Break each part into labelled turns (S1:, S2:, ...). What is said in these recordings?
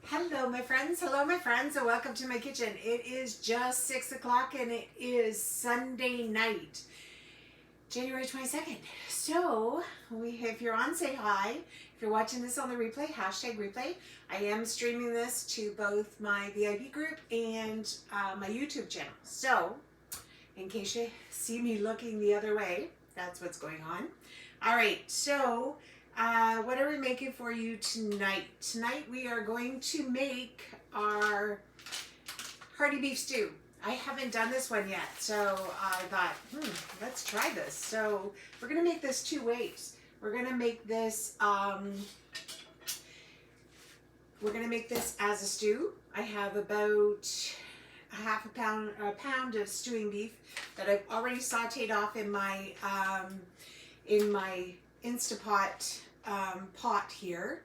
S1: Hello my friends, and welcome to my kitchen. It is just 6 o'clock and it is Sunday night, January 22nd. So, if you're on, say hi. If you're watching this on the replay, hashtag replay. I am streaming this to both my VIP group and my YouTube channel. So, in case you see me looking the other way, that's what's going on. All right, so what are we making for you tonight? Tonight we are going to make our hearty beef stew. I haven't done this one yet, so I thought, let's try this. So we're going to make this two ways. We're going to make this as a stew. I have about a pound of stewing beef that I've already sauteed off in my Instapot pot here.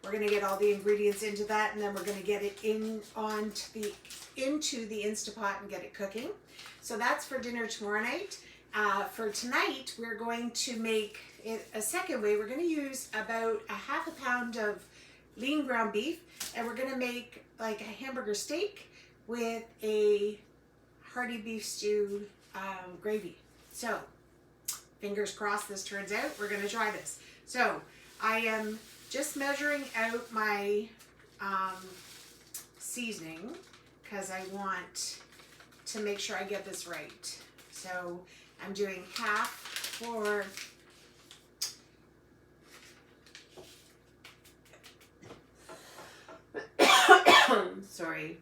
S1: We're going to get all the ingredients into that, and then we're going to get it into the Instapot and get it cooking. So that's for dinner tomorrow night. For tonight, we're going to make it a second way. We're going to use about a half a pound of lean ground beef, and we're going to make like a hamburger steak with a hearty beef stew gravy. So fingers crossed this turns out. We're going to try this. So I am just measuring out my seasoning because I want to make sure I get this right. So I'm doing half for sorry,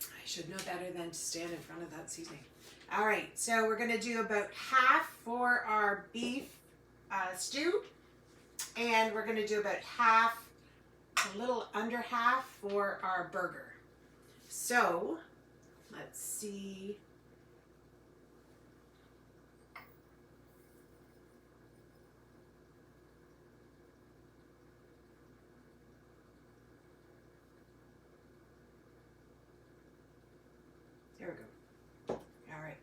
S1: I should know better than to stand in front of that seasoning. All right, so we're going to do about half for our beef stew, and we're going to do about half, a little under half for our burger. So let's see. There we go. All right.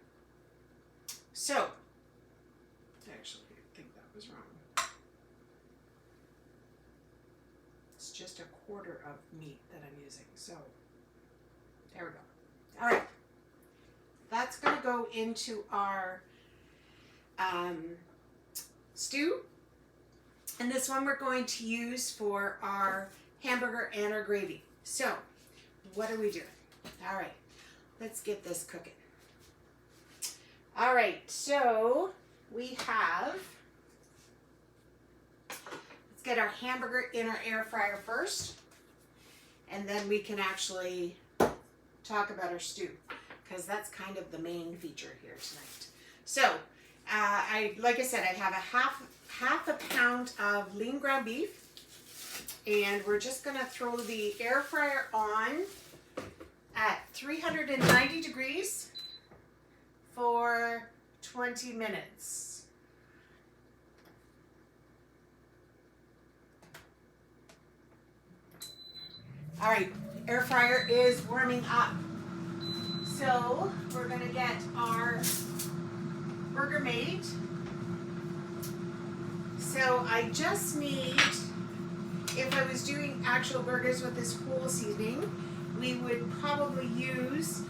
S1: So, actually, I think that was wrong. It's just a quarter of meat that I'm using. So, there we go. All right. That's going to go into our stew. And this one we're going to use for our hamburger and our gravy. So, what are we doing? All right. Let's get this cooking. All right, so we have, let's get our hamburger in our air fryer first, and then we can actually talk about our stew, because that's kind of the main feature here tonight. So, like I said, I have a half a pound of lean ground beef, and we're just gonna throw the air fryer on at 390 degrees for 20 minutes. All right, air fryer is warming up. So we're gonna get our burger made. So I just need, if I was doing actual burgers with this whole seasoning, we would probably use,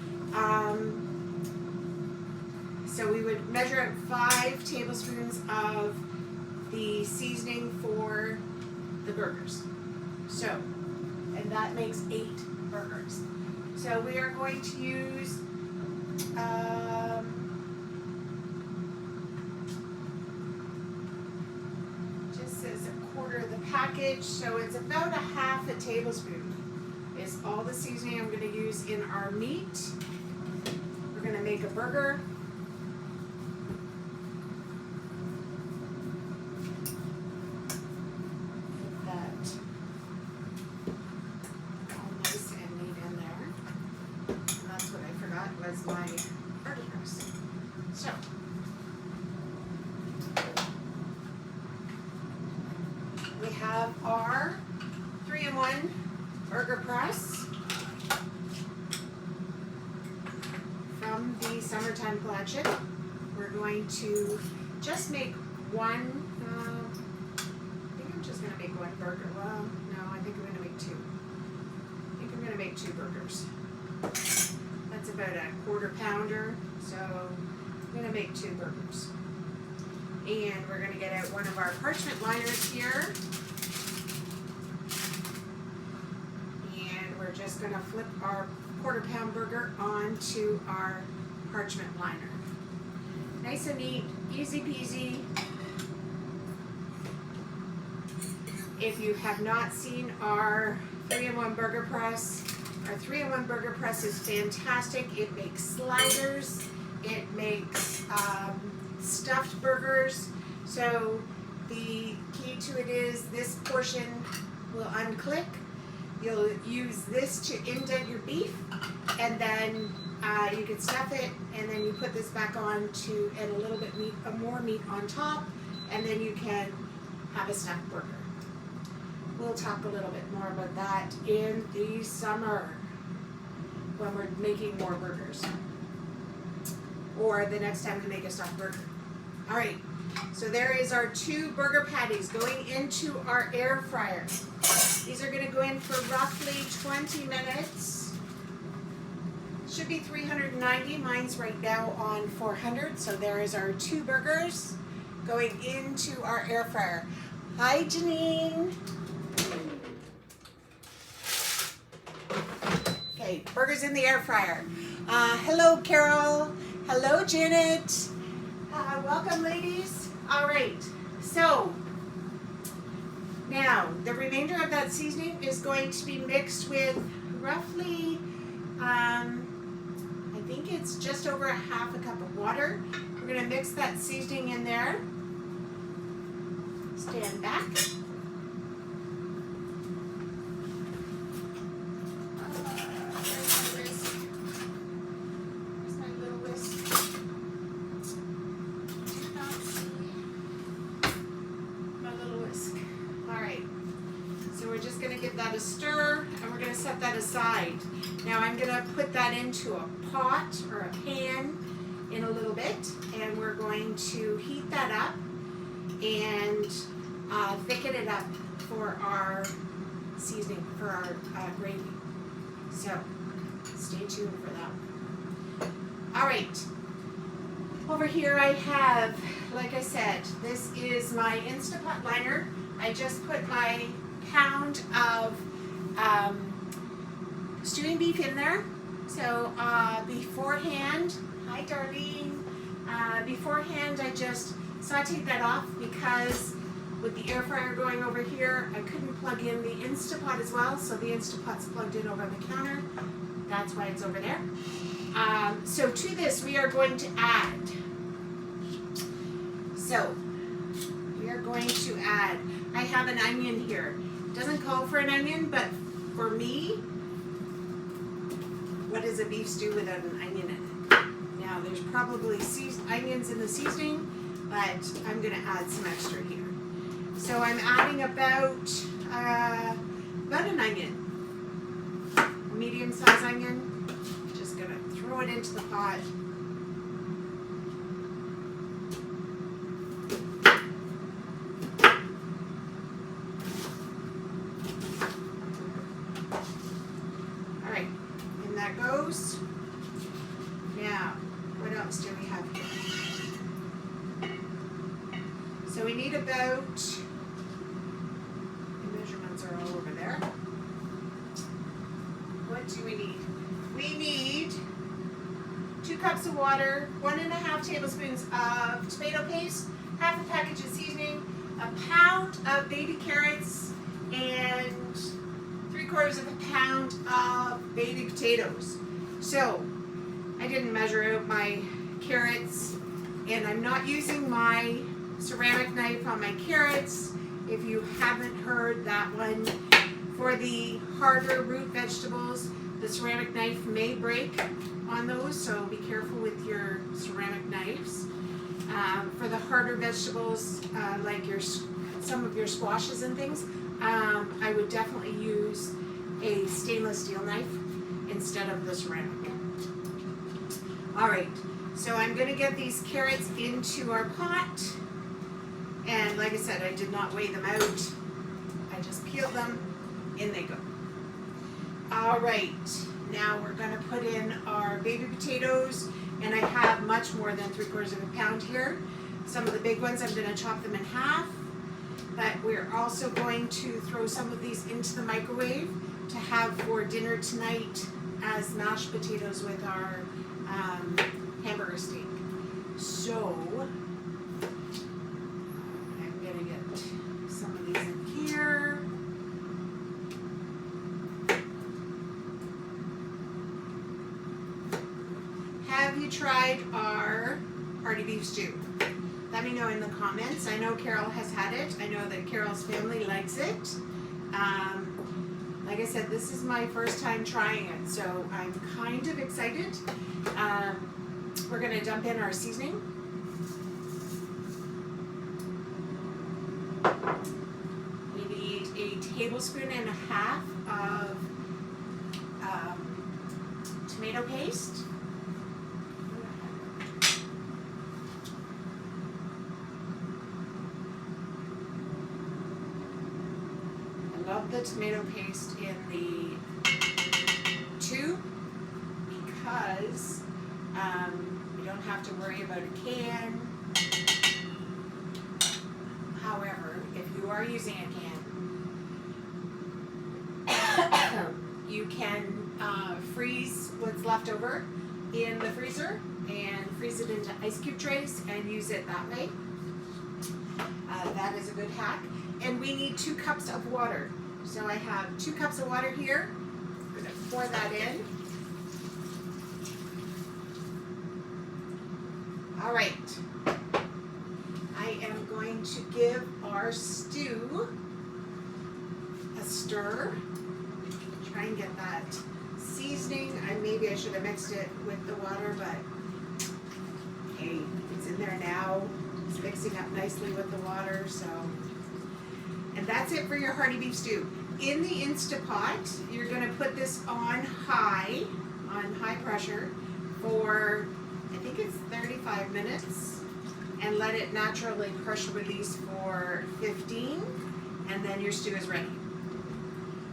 S1: so we would measure out 5 tablespoons of the seasoning for the burgers. So, and that makes 8 burgers. So we are going to use just says a quarter of the package, so it's about a half a tablespoon is all the seasoning I'm going to use in our meat. We're going to make a burger. Get that all nice and neat in there. And that's what I forgot was my burger press. So, we have our 3-in-1 burger press from the Summertime Collection. We're going to just make one, I think I'm just going to make one burger. Well, no, I think I'm going to make 2. burgers. That's about a quarter pounder, so I'm going to make 2 burgers. And we're going to get out one of our parchment liners here. And we're just going to flip our quarter pound burger onto our parchment liner. Nice and neat, easy peasy. If you have not seen our 3-in-1 burger press, our 3-in-1 burger press is fantastic. It makes sliders, it makes stuffed burgers. So the key to it is this portion will unclick. You'll use this to indent your beef, and then you can stuff it, and then you put this back on to add a little bit more meat on top, and then you can have a stuffed burger. We'll talk a little bit more about that in the summer when we're making more burgers, or the next time we make a stuffed burger. All right, so there is our 2 burger patties going into our air fryer. These are going to go in for roughly 20 minutes. Should be 390. Mine's right now on 400. So there is our 2 burgers going into our air fryer. Hi, Janine. Okay, burgers in the air fryer. Hello, Carol. Hello, Janet. Welcome, ladies. All right, so now the remainder of that seasoning is going to be mixed with roughly, I think it's just over a half a cup of water. We're going to mix that seasoning in there. Stand back. That a stir, and we're going to set that aside. Now I'm going to put that into a pot or a pan in a little bit, and we're going to heat that up and thicken it up for our seasoning, for our gravy. So stay tuned for that one. All right, over here I have, like I said, this is my Instapot liner. I just put my pound of stewing beef in there. So beforehand, hi Darlene, beforehand I just sauteed that off because with the air fryer going over here, I couldn't plug in the Instapot as well, so the Instapot's plugged in over on the counter. That's why it's over there. So to this we are going to add, I have an onion here. Doesn't call for an onion, but for me, what is a beef stew without an onion in it? Now, there's probably onions in the seasoning, but I'm going to add some extra here. So I'm adding about an onion, a medium-sized onion. Just going to throw it into the pot. Now, what else do we have here? So we need about, the measurements are all over there. What do we need? We need 2 cups of water, 1.5 tablespoons of tomato paste, half a package of seasoning, a pound of baby carrots, and 3/4 of a pound of baby potatoes. So I didn't measure out my carrots, and I'm not using my ceramic knife on my carrots. If you haven't heard that one, for the harder root vegetables, the ceramic knife may break on those, so be careful with your ceramic knives. For the harder vegetables, like some of your squashes and things, I would definitely use a stainless steel knife instead of the ceramic. All right, so I'm going to get these carrots into our pot, and like I said, I did not weigh them out. I just peeled them, in they go. All right, Now we're going to put in our baby potatoes, and I have much more than 3/4 of a pound here. Some of the big ones, I'm going to chop them in half, but we're also going to throw some of these into the microwave to have for dinner tonight as mashed potatoes with our hamburger steak. So I'm going to get some of these in here. Have you tried our Hearty beef stew? Let me know in the comments. I know Carol has had it. I know that Carol's family likes it. Like I said, this is my first time trying it, so I'm kind of excited. We're going to dump in our seasoning. We need a tablespoon and a half of tomato paste. Love the tomato paste in the tube because you don't have to worry about a can. However, if you are using a can, you can freeze what's left over in the freezer and freeze it into ice cube trays and use it that way. That is a good hack. And we need 2 cups of water. So I have 2 cups of water here. I'm going to pour that in. All right. I am going to give our stew a stir. Try and get that seasoning. Maybe I should have mixed it with the water, but hey, it's in there now. It's mixing up nicely with the water, so. And that's it for your Hearty beef stew. In the Instapot, you're going to put this on high pressure for, I think it's 35 minutes, and let it naturally pressure release for 15, and then your stew is ready.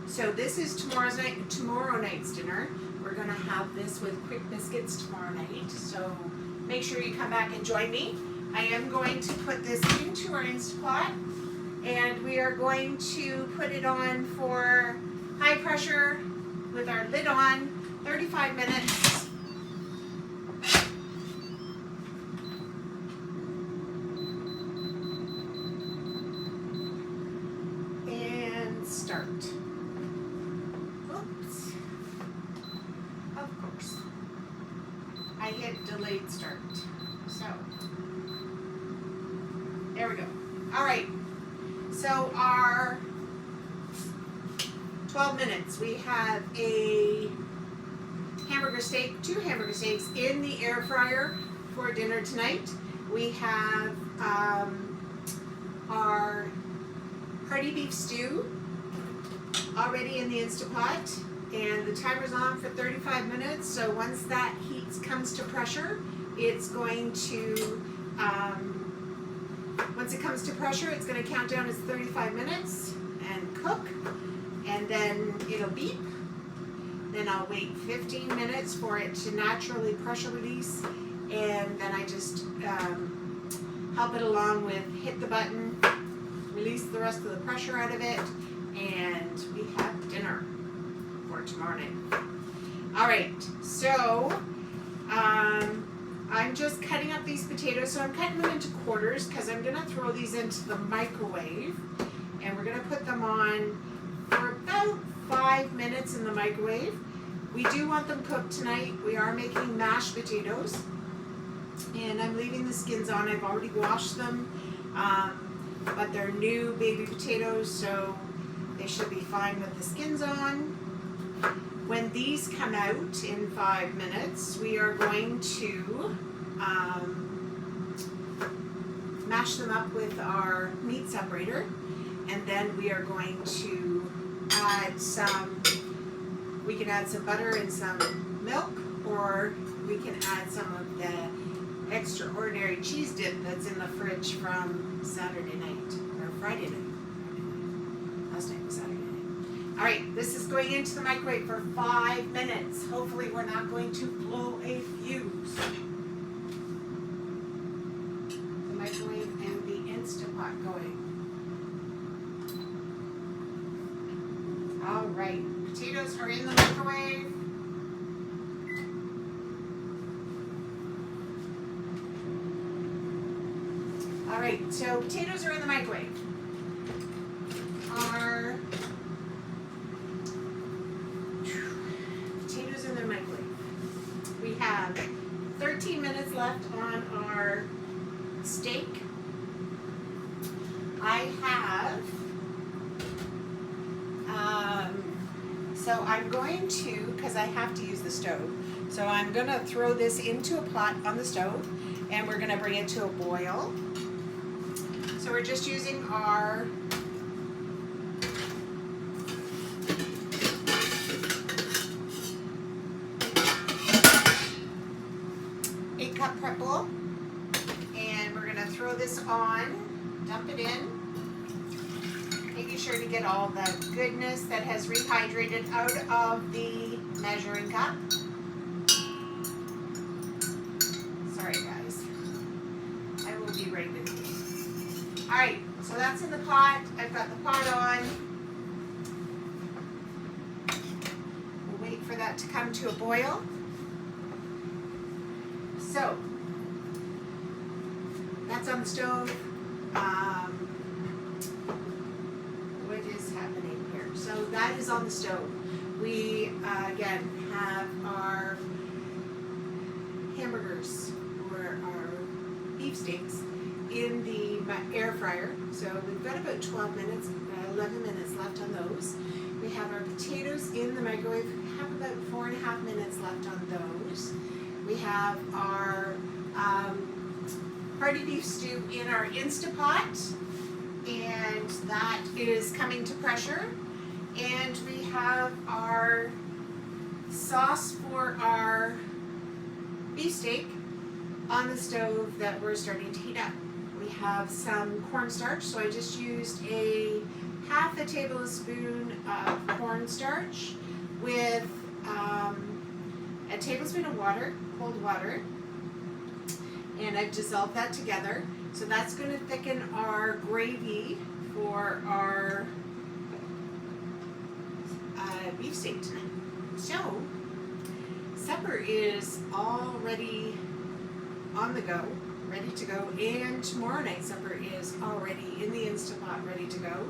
S1: So this is tomorrow night's dinner. We're going to have this with quick biscuits tomorrow night, so make sure you come back and join me. I am going to put this into our Instapot, and we are going to put it on for high pressure with our lid on, 35 minutes. And start. Oops. Of course. I hit delayed start. So, there we go. All right. So our 12 minutes, we have a hamburger steak, 2 hamburger steaks in the air fryer for dinner tonight. We have our Hearty beef stew already in the Instapot, and the timer's on for 35 minutes. So once that heat comes to pressure, it's going to once it comes to pressure, it's going to count down as 35 minutes and cook, and then it'll beep. Then I'll wait 15 minutes for it to naturally pressure release, and then I just help it along with hit the button, release the rest of the pressure out of it, and we have dinner for tomorrow night. All right, so I'm just cutting up these potatoes. So I'm cutting them into quarters because I'm going to throw these into the microwave, and we're going to put them on for about 5 minutes in the microwave. We do want them cooked tonight. We are making mashed potatoes, and I'm leaving the skins on. I've already washed them, but they're new baby potatoes, so they should be fine with the skins on. When these come out in 5 minutes, we are going to mash them up with our meat separator, and then we are going to add we can add some butter and some milk, or we can add some of the extraordinary cheese dip that's in the fridge from Saturday night, or Friday night. Last night was Saturday night. All right, this is going into the microwave for 5 minutes. Hopefully we're not going to blow a fuse. The microwave and the Instant Pot going. All right, potatoes are in the microwave. All right, so potatoes are in the microwave. Our potatoes in the microwave. We have 13 minutes left on our steak. I have, so I'm going to, because I have to use the stove, so I'm going to throw this into a pot on the stove, and we're going to bring it to a boil. So we're just using our cup prep bowl, and we're going to throw this on, dump it in, making sure to get all the goodness that has rehydrated out of the measuring cup. Sorry guys, I will be right with you. Alright, so that's in the pot. I've got the pot on. We'll wait for that to come to a boil. So, that's on the stove. What is happening here? So that is on the stove. We, again, have our hamburgers or our beef steaks in the air fryer. So we've got about 12 minutes, 11 minutes left on those. We have our potatoes in the microwave. We have about 4.5 minutes left on those. We have our hearty beef stew in our Instapot, and that is coming to pressure. And we have our sauce for our beef steak on the stove that we're starting to heat up. We have some cornstarch, so I just used a half a tablespoon of cornstarch with a tablespoon of water, cold water, and I've dissolved that together. So that's going to thicken our gravy for our beef steak tonight. So supper is already on the go, ready to go, and tomorrow night's supper is already in the Instant Pot, ready to go,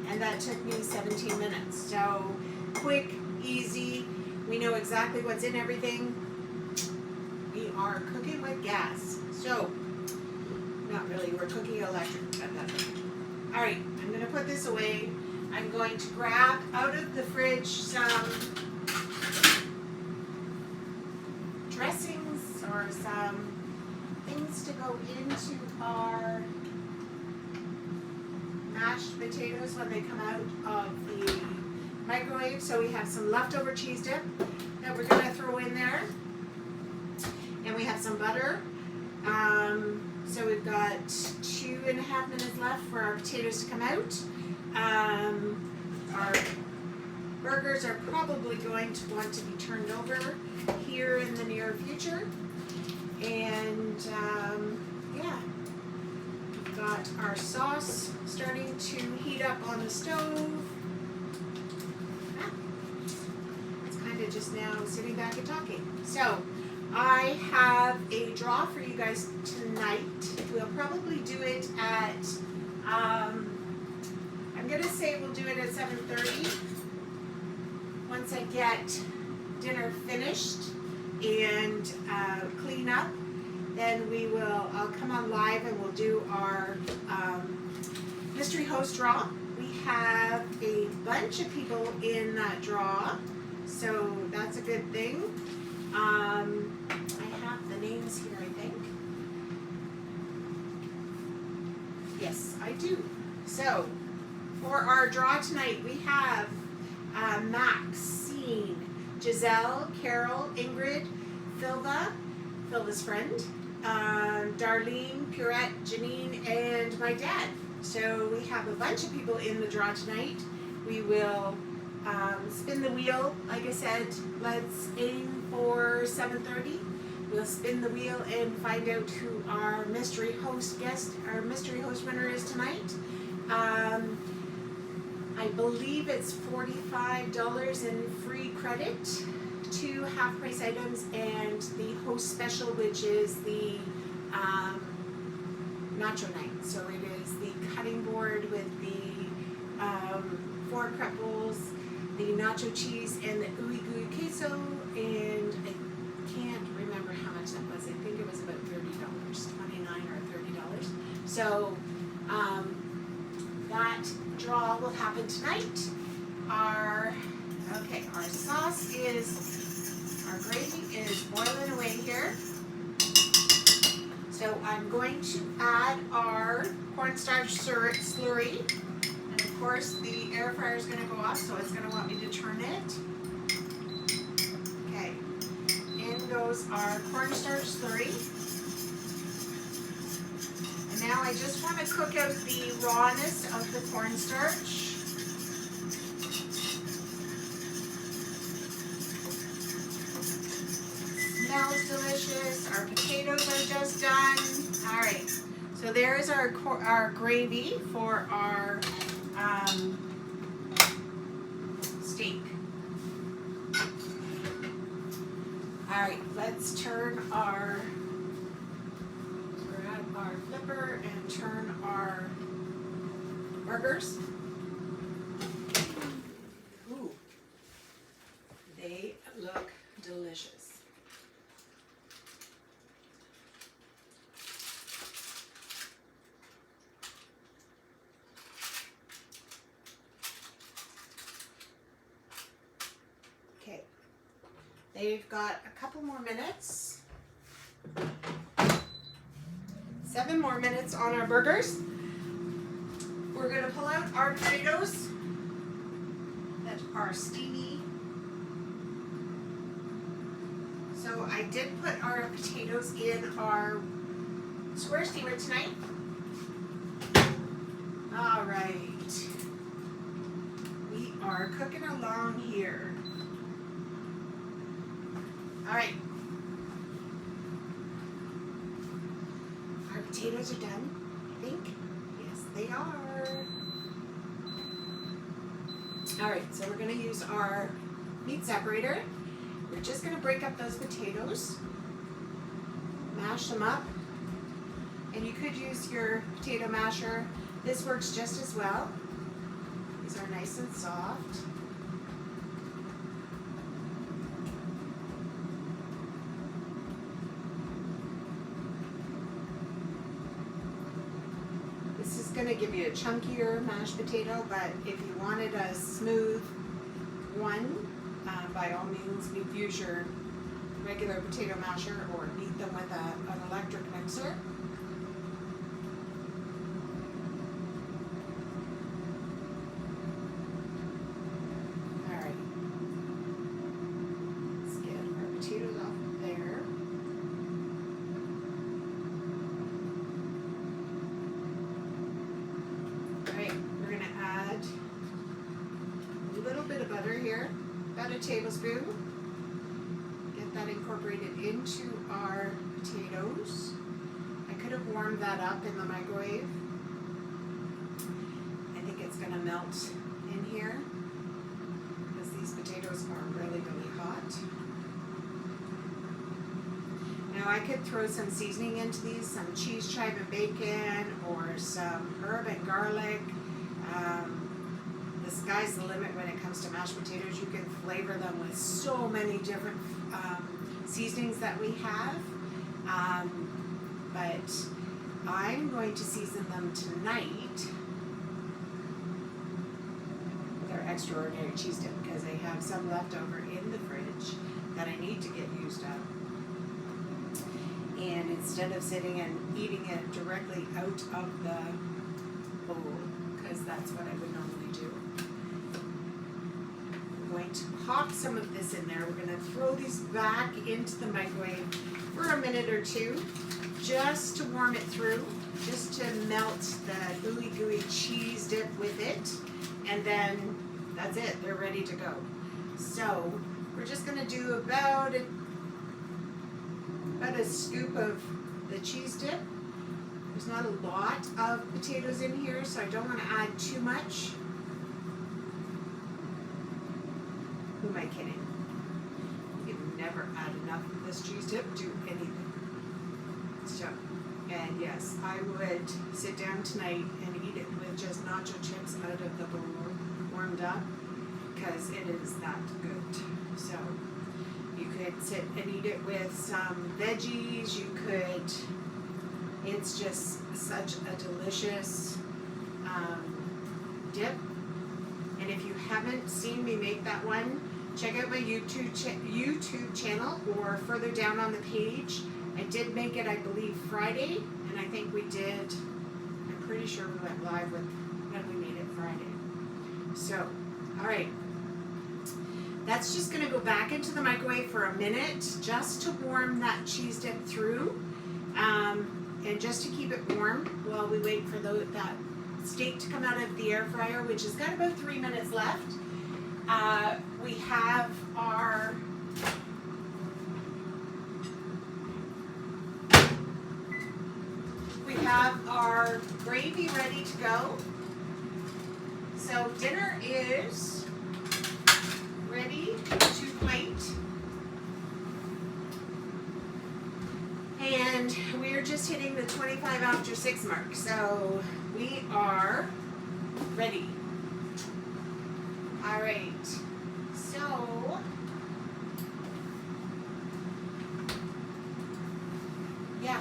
S1: and that took me 17 minutes. So quick, easy. We know exactly what's in everything. We are cooking with gas. So, not really, we're cooking electric at that point. Alright, I'm going to put this away. I'm going to grab out of the fridge some dressings or some things to go into our mashed potatoes when they come out of the microwave. So we have some leftover cheese dip that we're going to throw in there, and we have some butter. So we've got 2.5 minutes left for our potatoes to come out. Our burgers are probably going to want to be turned over here in the near future, and yeah, we've got our sauce starting to heat up on the stove. It's kind of just now sitting back and talking. So I have a draw for you guys tonight. We'll probably do it at, I'm going to say we'll do it at 7:30. Once I get dinner finished and clean up, then I'll come on live and we'll do our mystery host draw. We have a bunch of people in that draw, so that's a good thing. I have the names here, I think. Yes, I do. So, for our draw tonight, we have Maxine, Giselle, Carol, Ingrid, Philva's friend, Darlene, Purette, Janine, and my dad. So we have a bunch of people in the draw tonight. We will spin the wheel. Like I said, let's aim for 7:30. We'll spin the wheel and find out who our mystery host winner is tonight. I believe it's $45 in free credit, 2 half-price items, and the host special, which is the nacho night. So it is the cutting board with the 4 crepe bowls, the nacho cheese, and the ooey gooey queso, and I can't remember how much that was. I think it was about $30, $29 or $30. So that draw will happen tonight. Our sauce is, our gravy is boiling away here. So I'm going to add our cornstarch slurry. And of course the air fryer is going to go off, so it's going to want me to turn it. Okay, in goes our cornstarch slurry. And now I just want to cook out the rawness of the cornstarch. Smells delicious. Our potatoes are just done. All right, so there is our gravy for our steak. All right, let's turn our, grab our flipper and turn our burgers. Ooh, they look delicious. Okay, they've got a couple more minutes. 7 more minutes on our burgers. We're going to pull out our potatoes that are steamy. So I did put our potatoes in our square steamer tonight. All right. We are cooking along here. All right. Our potatoes are done, I think. Yes, they are. All right, so we're going to use our meat separator. We're just going to break up those potatoes, mash them up, and you could use your potato masher. This works just as well. These are nice and soft. This is going to give you a chunkier mashed potato, but if you wanted a smooth one, by all means, use your regular potato masher or beat them with an electric mixer. All right, let's get our potatoes off there. All right, we're going to add a little bit of butter here. About a tablespoon. Get that incorporated into our potatoes. I could have warmed that up in the microwave. I think it's going to melt in here because these potatoes are really, really hot. Now I could throw some seasoning into these, some cheese, chive, and bacon, or some herb and garlic. The sky's the limit when it comes to mashed potatoes. You can flavor them with so many different seasonings that we have. But I'm going to season them tonight with our extraordinary cheese dip because I have some left over in the fridge that I need to get used up. And instead of sitting and eating it directly out of the bowl, because that's what I would normally do, I'm going to pop some of this in there. We're going to throw these back into the microwave for a minute or two, just to warm it through, just to melt the ooey gooey cheese dip with it, and then that's it. They're ready to go. So we're just going to do about a scoop of the cheese dip. There's not a lot of potatoes in here, so I don't want to add too much. Who am I kidding? You can never add enough of this cheese dip to anything. So, and yes, I would sit down tonight and eat it with just nacho chips out of the bowl warmed up, because it is that good. So you could sit and eat it with some veggies. You could, it's just such a delicious dip. And if you haven't seen me make that one, check out my YouTube channel, or further down on the page. I did make it, I believe, Friday, and I think we did, I'm pretty sure we went live with when we made it Friday. So, all right. That's just going to go back into the microwave for a minute, just to warm that cheese dip through, and just to keep it warm while we wait for that steak to come out of the air fryer, which has got about 3 minutes left. We have our gravy ready to go. So dinner is ready to plate. And we are just hitting the 25 after 6 mark. So we are ready. All right. So yeah,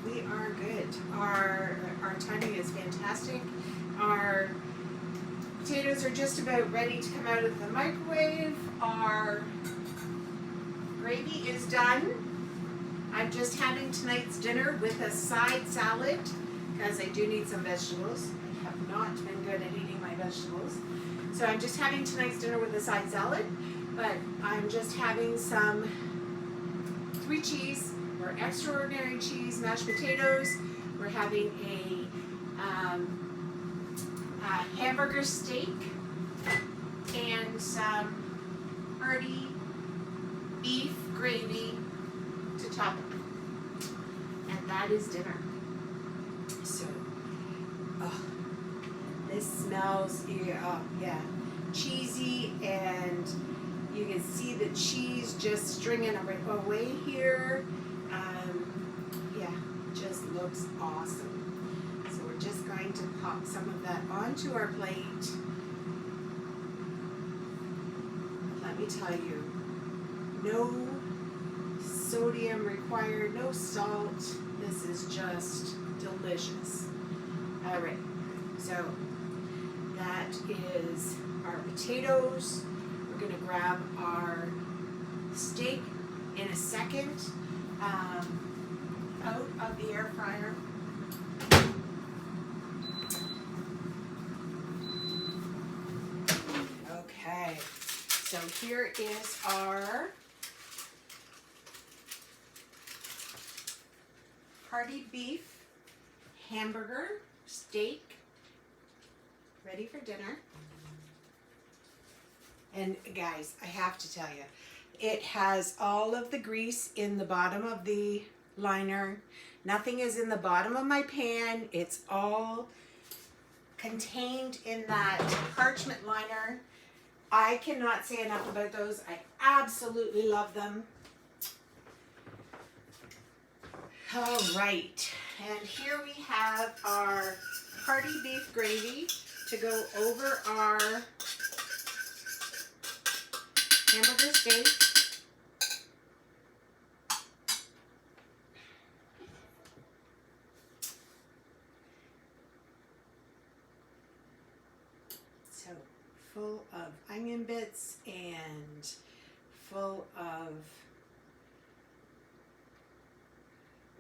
S1: we are good. Our timing is fantastic. Our potatoes are just about ready to come out of the microwave. Our gravy is done. I'm just having tonight's dinner with a side salad, because I do need some vegetables. I have not been good at eating my vegetables. So I'm just having tonight's dinner with a side salad, but I'm just having some 3 cheese or extraordinary cheese mashed potatoes. We're having a hamburger steak and some hearty beef gravy to top it. And that is dinner. So, this smells, yeah, cheesy, and you can see the cheese just stringing away here. Yeah, just looks awesome. So we're just going to pop some of that onto our plate. Let me tell you, no sodium required, no salt. This is just delicious. All right, so that is our potatoes. We're gonna grab our steak in a second out of the air fryer. Okay, so here is our hearty beef hamburger steak ready for dinner. And guys, I have to tell you, it has all of the grease in the bottom of the liner. Nothing is in the bottom of my pan. It's all contained in that parchment liner. I cannot say enough about those. I absolutely love them. All right, and here we have our hearty beef gravy to go over our hamburger steak. So full of onion bits and full of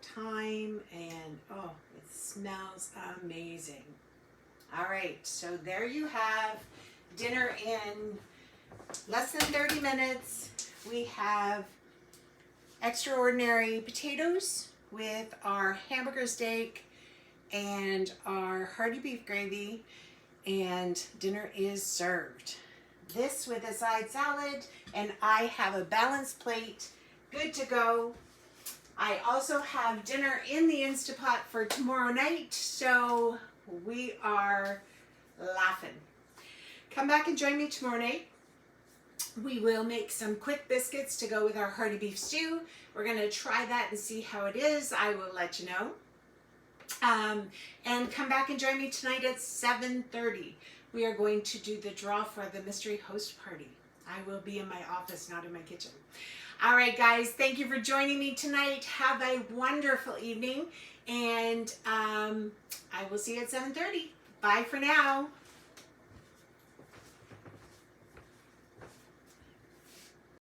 S1: thyme, and oh, it smells amazing. All right, so there you have dinner in less than 30 minutes. We have extraordinary potatoes with our hamburger steak and our hearty beef gravy, and dinner is served. this with a side salad, and I have a balanced plate, good to go. I also have dinner in the Instapot for tomorrow night, so we are laughing. Come back and join me tomorrow night. We will make some quick biscuits to go with our hearty beef stew. We're going to try that and see how it is. I will let you know. And come back and join me tonight at 7:30. We are going to do the draw for the mystery host party. I will be in my office, not in my kitchen. All right, guys, thank you for joining me tonight. Have a wonderful evening, and I will see you at 7:30. Bye for now.